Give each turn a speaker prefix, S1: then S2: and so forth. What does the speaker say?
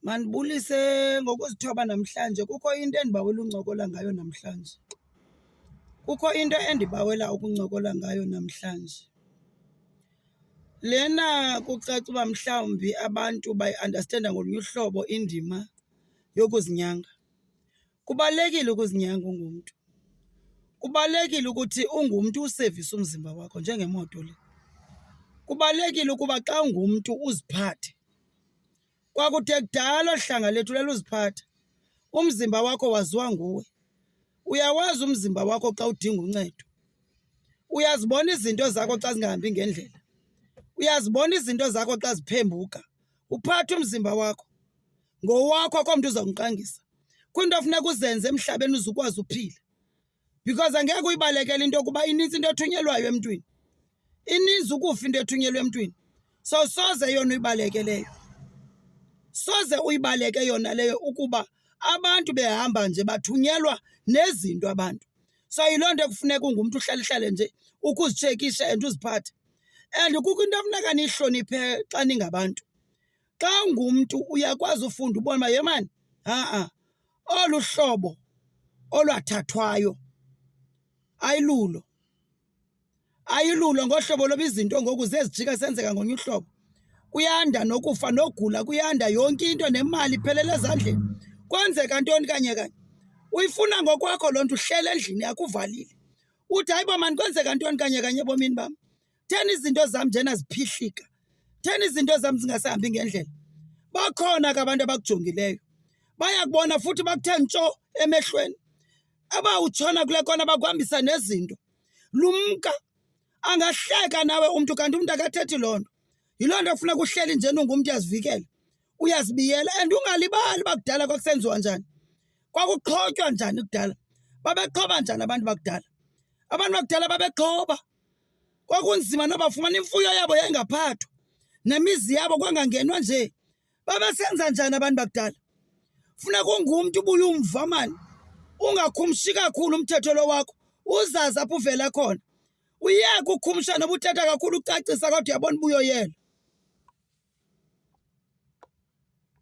S1: Mandibulise ngokuzithoba namhlanje. Kukho into endibawela uncokola ngayo namhlanje. Lena kucaca uba mhlawumbi abantu bayi-andastenda ngolunye uhlobo indima yokuzinyanga. Kubalulekile ukuzinyanga ungumntu. Kubalulekile ukuthi ungumntu usevise umzimba wakho njengemoto le. Kubalulekile ukuba xa ungumntu uziphathe. Kwakuthe kudala hlanga lethu leluziphatha. Umzimba wakho waziwa nguwe. Uyawazi umzimba wakho xa udinga uncedo. Uyazibona izinto zakho xa zingahambi ngendlela. Uyazibona izinto zakho xa ziphembuka. Uphathe umzimba wakho. Ngowakho akho mntu uzawunqangisa. Kwinto ofuneka uzenze emhlabeni uzukwazi uphila. Because angeke uyibalekele into yokuba inintsi into ethunyelwayo emntwini. Ininzi ukufa into ethunyelwa emntwini. So soze yona uyibalekeleyo. Soze uyibaleke yona leyo ukuba abantu behamba nje bathunyelwa nezinto abantu. So yiloo nto kufuneka ungumntu uhlale nje ukuzitshekisha and uziphathe. And kukho into efuneka niyihloniphe xa ningabantu. Xa ungumntu uyakwazi ufunda ubona yemani, olu hlobo olwathathwayo ayilulo. Ayilulo ngohlobo loba izinto ngoku zezijika senzeka ngolunye uhlobo. Kuyanda nokufa nogula kuyanda yonke into nemali iphelele ezandleni. Kwenzeka ntoni kanye. Uyifuna ngokwakho loo nto uhlele endlini yakho uvalile. Uthi hayibo mani kwenzeka ntoni kanye ebomini bam. Theni izinto zam njena ziphihlika. Theni izinto zam zingasahambi ngendlela. Bakhona ke abantu abakujongileyo. Bayakubona futhi bakuthe ntsho emehlweni. Abawutshona kule kona bakuhambisa nezinto. Lumka angahleka nawe umntu kanti umntu akathethi loo nto. Yiloo nto kufuneka uhleli njena ungumntu uyazivikela. Uyazibiyela and ungalibali bakudala kwakusenziwa njani. Kwakuqhotywa njani kudala. Babeqhoba njani abantu bakudala. Abantu bakudala babeqhoba. Kwakunzima nobafumana imfuyo yabo yayingaphathwa. Nemizi yabo kwangangenwa nje. Babesenza njani abantu bakudala. Funeka ungumntu ubuye umva mani. Ungakhumshi kakhulu umthetho lo wakho. Uzazi apho uvela khona. Uyeke ukhumsha noba uthetha kakhulu ucacisa kodwa uyabona uba uyoyela.